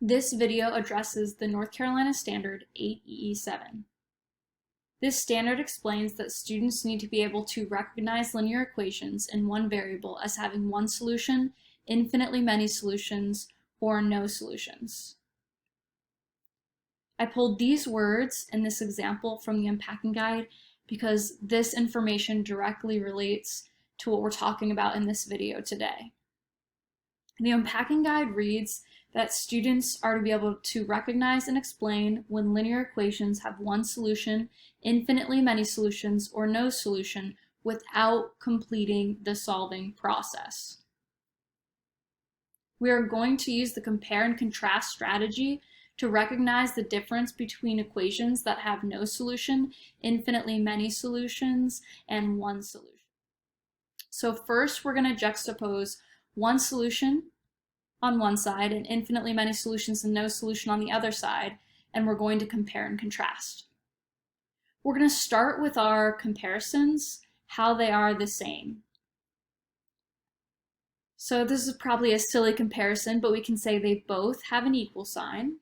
This video addresses the North Carolina Standard 8EE7. This standard explains that students need to be able to recognize linear equations in one variable as having one solution, infinitely many solutions, or no solutions. I pulled these words in this example from the unpacking guide because this information directly relates to what we're talking about in this video today. The unpacking guide reads that students are to be able to recognize and explain when linear equations have one solution, infinitely many solutions, or no solution without completing the solving process. We are going to use the compare and contrast strategy to recognize the difference between equations that have no solution, infinitely many solutions, and one solution. So first, we're going to juxtapose one solution on one side and infinitely many solutions and no solution on the other side, and we're going to compare and contrast. We're going to start with our comparisons, how they are the same. So this is probably a silly comparison, but we can say they both have an equal sign.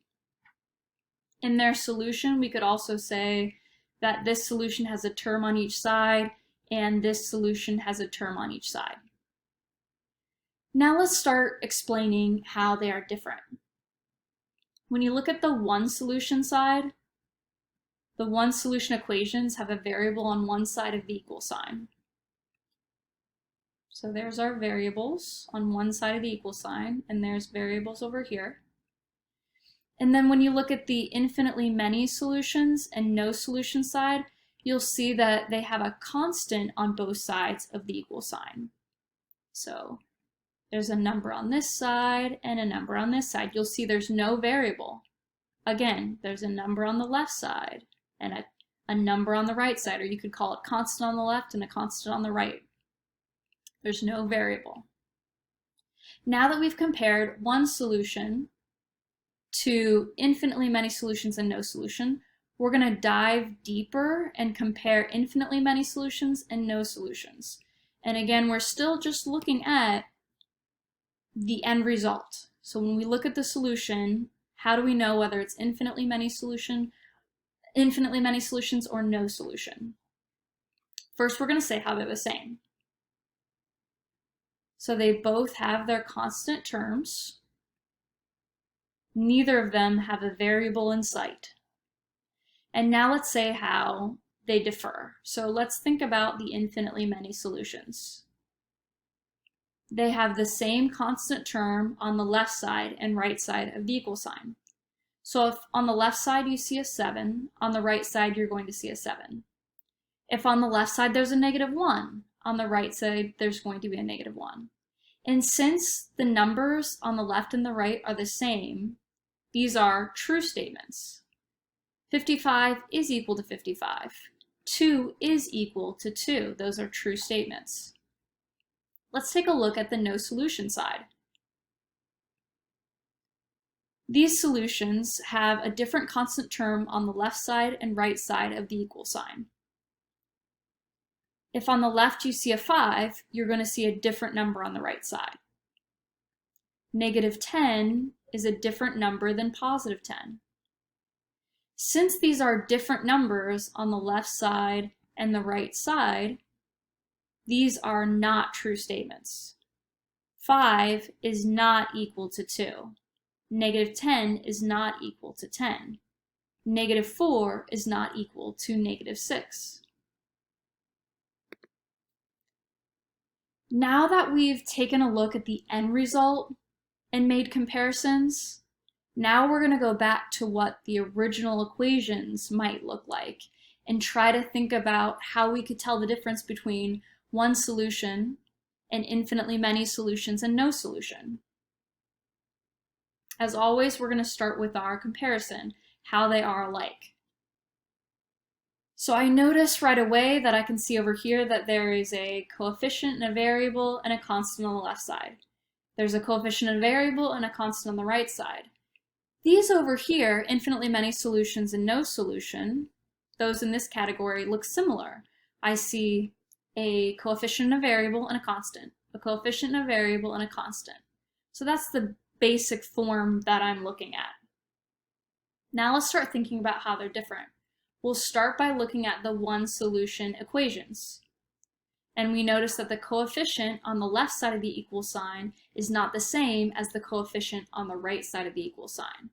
In their solution, we could also say that this solution has a term on each side and this solution has a term on each side. Now let's start explaining how they are different. When you look at the one solution side, the one solution equations have a variable on one side of the equal sign. So there's our variables on one side of the equal sign, and there's variables over here. And then when you look at the infinitely many solutions and no solution side, you'll see that they have a constant on both sides of the equal sign. So there's a number on this side and a number on this side. You'll see there's no variable. Again, there's a number on the left side and a number on the right side, or you could call it constant on the left and a constant on the right. There's no variable. Now that we've compared one solution to infinitely many solutions and no solution, we're going to dive deeper and compare infinitely many solutions and no solutions. And again, we're still just looking at the end result. So when we look at the solution, how do we know whether it's infinitely many solutions or no solution? First, we're going to say how they're the same. So they both have their constant terms. Neither of them have a variable in sight. And now let's say how they differ. So let's think about the infinitely many solutions. They have the same constant term on the left side and right side of the equal sign. So if on the left side you see a 7, on the right side you're going to see a 7. If on the left side there's a -1, on the right side there's going to be a -1. And since the numbers on the left and the right are the same, these are true statements. 55 is equal to 55. 2 is equal to 2. Those are true statements. Let's take a look at the no solution side. These solutions have a different constant term on the left side and right side of the equal sign. If on the left you see a 5, you're going to see a different number on the right side. -10 is a different number than +10. Since these are different numbers on the left side and the right side, these are not true statements. 5 is not equal to 2. -10 is not equal to 10. -4 is not equal to -6. Now that we've taken a look at the end result and made comparisons, now we're going to go back to what the original equations might look like and try to think about how we could tell the difference between one solution and infinitely many solutions and no solution. As always, we're going to start with our comparison, how they are alike. So I notice right away that I can see over here that there is a coefficient and a variable and a constant on the left side. There's a coefficient and a variable and a constant on the right side. These over here, infinitely many solutions and no solution, those in this category look similar. I see a coefficient and a variable and a constant, a coefficient and a variable and a constant. So that's the basic form that I'm looking at. Now let's start thinking about how they're different. We'll start by looking at the one solution equations. And we notice that the coefficient on the left side of the equal sign is not the same as the coefficient on the right side of the equal sign.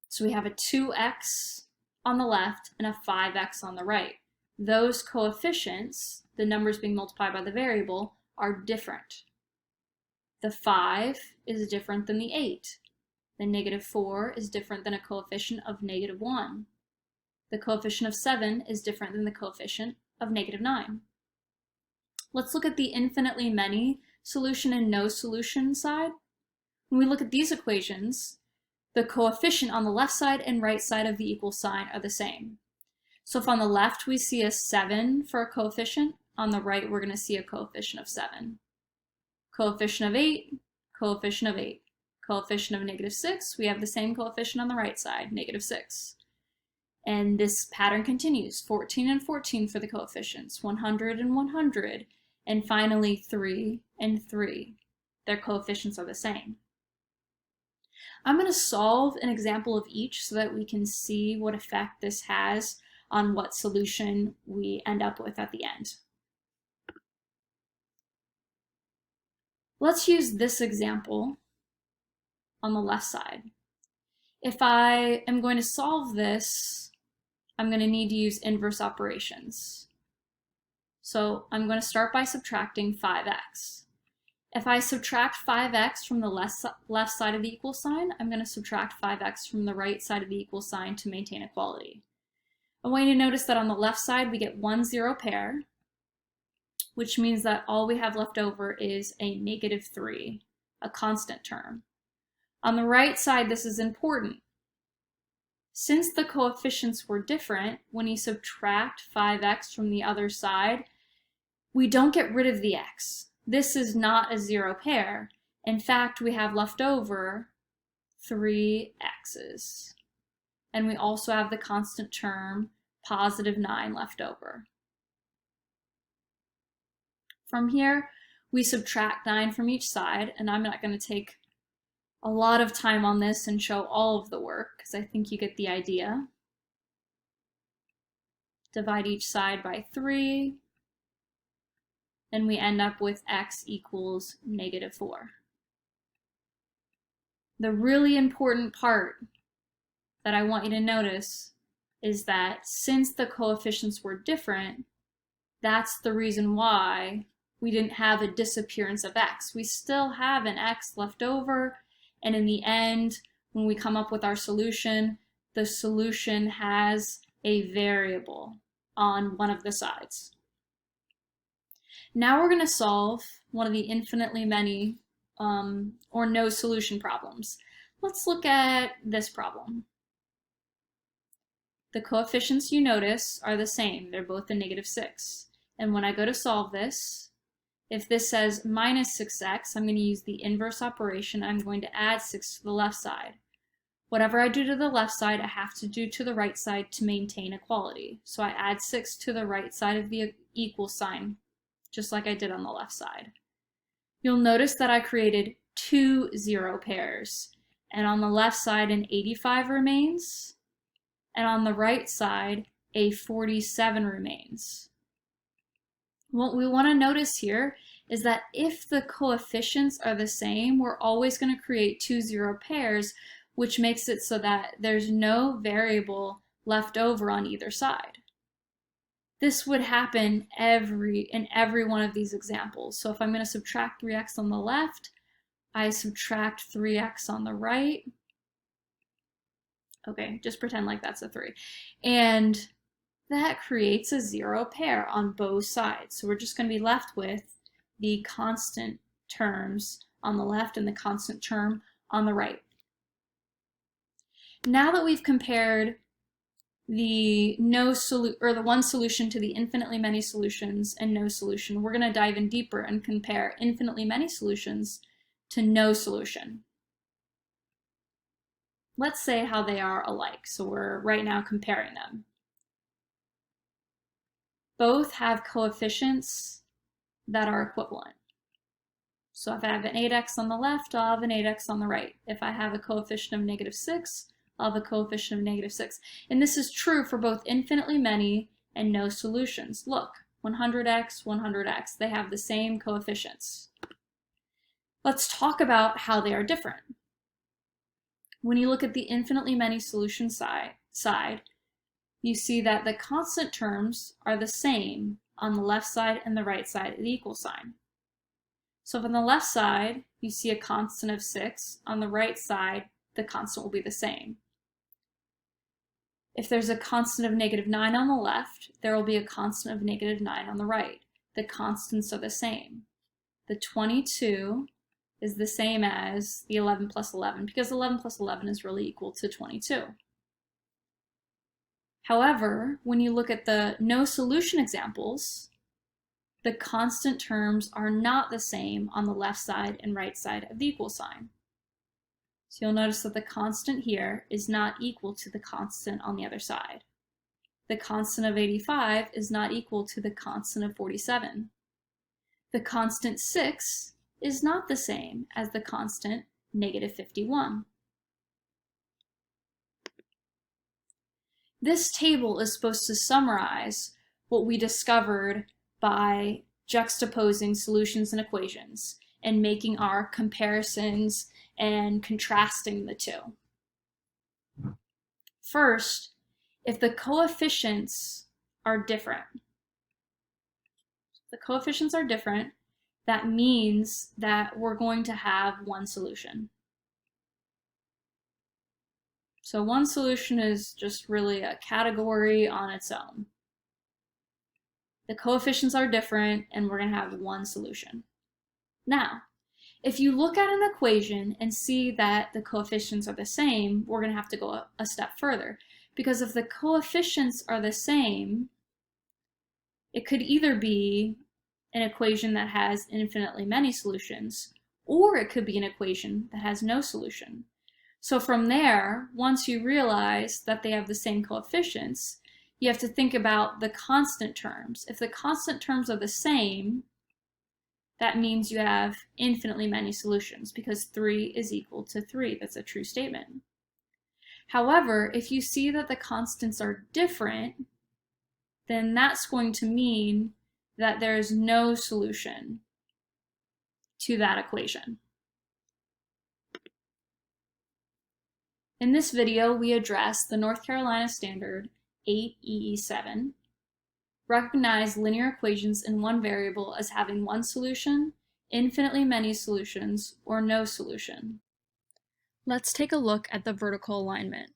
So we have a 2x on the left and a 5x on the right. Those coefficients, the numbers being multiplied by the variable, are different. The 5 is different than the 8. The -4 is different than a coefficient of -1. The coefficient of 7 is different than the coefficient of -9. Let's look at the infinitely many solution and no solution side. When we look at these equations, the coefficient on the left side and right side of the equal sign are the same. So if on the left we see a 7 for a coefficient, on the right we're going to see a coefficient of 7. Coefficient of 8, coefficient of 8. Coefficient of -6, we have the same coefficient on the right side, -6. And this pattern continues, 14 and 14 for the coefficients, 100 and 100, and finally 3 and 3. Their coefficients are the same. I'm going to solve an example of each so that we can see what effect this has on what solution we end up with at the end. Let's use this example on the left side. If I am going to solve this, I'm going to need to use inverse operations. So I'm going to start by subtracting 5x. If I subtract 5x from the left side of the equal sign, I'm going to subtract 5x from the right side of the equal sign to maintain equality. I want you to notice that on the left side we get 1 0 pair, which means that all we have left over is a -3, a constant term. On the right side, this is important. Since the coefficients were different, when you subtract 5x from the other side, we don't get rid of the x. This is not a 0 pair. In fact, we have left over 3 x's. And we also have the constant term, +9, left over. From here, we subtract 9 from each side, and I'm not going to take a lot of time on this and show all of the work, because I think you get the idea. Divide each side by 3, and we end up with x equals -4. The really important part that I want you to notice is that since the coefficients were different, that's the reason why we didn't have a disappearance of x. We still have an x left over, and in the end, when we come up with our solution, the solution has a variable on one of the sides. Now we're going to solve one of the infinitely many or no solution problems. Let's look at this problem. The coefficients you notice are the same. They're both a -6. And when I go to solve this, if this says -6x, I'm going to use the inverse operation. I'm going to add 6 to the left side. Whatever I do to the left side, I have to do to the right side to maintain equality. So I add 6 to the right side of the equal sign, just like I did on the left side. You'll notice that I created 2 0 pairs. And on the left side, an 85 remains. And on the right side, a 47 remains. What we want to notice here is that if the coefficients are the same, we're always going to create 2 0 pairs, which makes it so that there's no variable left over on either side. This would happen in every one of these examples. So if I'm going to subtract 3x on the left, I subtract 3x on the right. Okay, just pretend like that's a 3. And that creates a 0 pair on both sides. So we're just going to be left with the constant terms on the left and the constant term on the right. Now that we've compared the the one solution to the infinitely many solutions and no solution, we're going to dive in deeper and compare infinitely many solutions to no solution. Let's say how they are alike. So we're right now comparing them. Both have coefficients that are equivalent. So if I have an 8x on the left, I'll have an 8x on the right. If I have a coefficient of -6, I'll have a coefficient of -6. And this is true for both infinitely many and no solutions. Look, 100x, 100x, they have the same coefficients. Let's talk about how they are different. When you look at the infinitely many solution side, you see that the constant terms are the same on the left side and the right side of the equal sign. So if on the left side, you see a constant of 6, on the right side, the constant will be the same. If there's a constant of -9 on the left, there will be a constant of -9 on the right. The constants are the same. The 22 is the same as the 11 plus 11 because 11 plus 11 is really equal to 22. However, when you look at the no solution examples, the constant terms are not the same on the left side and right side of the equal sign. So you'll notice that the constant here is not equal to the constant on the other side. The constant of 85 is not equal to the constant of 47. The constant 6 is not the same as the constant -51. This table is supposed to summarize what we discovered by juxtaposing solutions and equations and making our comparisons and contrasting the two. First, if the coefficients are different, that means that we're going to have one solution. So one solution is just really a category on its own. The coefficients are different, and we're going to have one solution. Now, if you look at an equation and see that the coefficients are the same, we're going to have to go a step further. Because if the coefficients are the same, it could either be an equation that has infinitely many solutions, or it could be an equation that has no solution. So from there, once you realize that they have the same coefficients, you have to think about the constant terms. If the constant terms are the same, that means you have infinitely many solutions because 3 is equal to 3. That's a true statement. However, if you see that the constants are different, then that's going to mean that there is no solution to that equation. In this video, we address the North Carolina Standard 8EE7, recognize linear equations in one variable as having one solution, infinitely many solutions, or no solution. Let's take a look at the vertical alignment.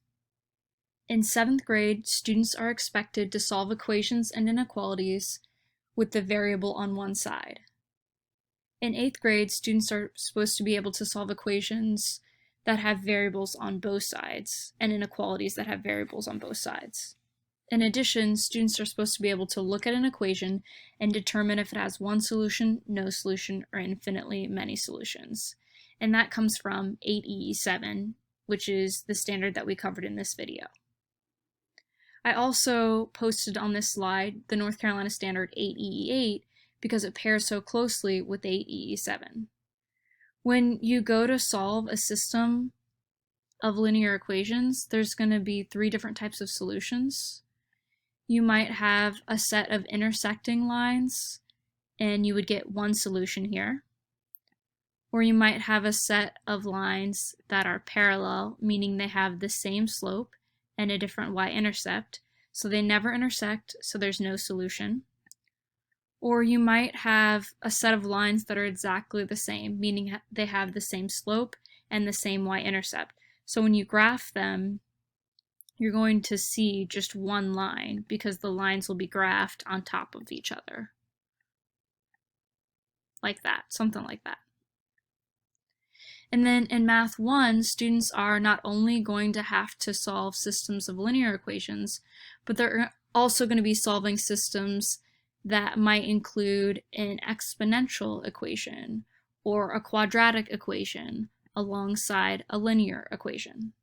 In 7th grade, students are expected to solve equations and inequalities with the variable on one side. In 8th grade, students are supposed to be able to solve equations that have variables on both sides and inequalities that have variables on both sides. In addition, students are supposed to be able to look at an equation and determine if it has one solution, no solution, or infinitely many solutions. And that comes from 8EE7, which is the standard that we covered in this video. I also posted on this slide the North Carolina Standard 8EE8 because it pairs so closely with 8EE7. When you go to solve a system of linear equations, there's going to be 3 different types of solutions. You might have a set of intersecting lines, and you would get one solution here. Or you might have a set of lines that are parallel, meaning they have the same slope and a different y-intercept, so they never intersect, so there's no solution. Or you might have a set of lines that are exactly the same, meaning they have the same slope and the same y-intercept. So when you graph them, you're going to see just one line because the lines will be graphed on top of each other. Like that, something like that. And then in Math 1, students are not only going to have to solve systems of linear equations, but they're also going to be solving systems that might include an exponential equation or a quadratic equation alongside a linear equation.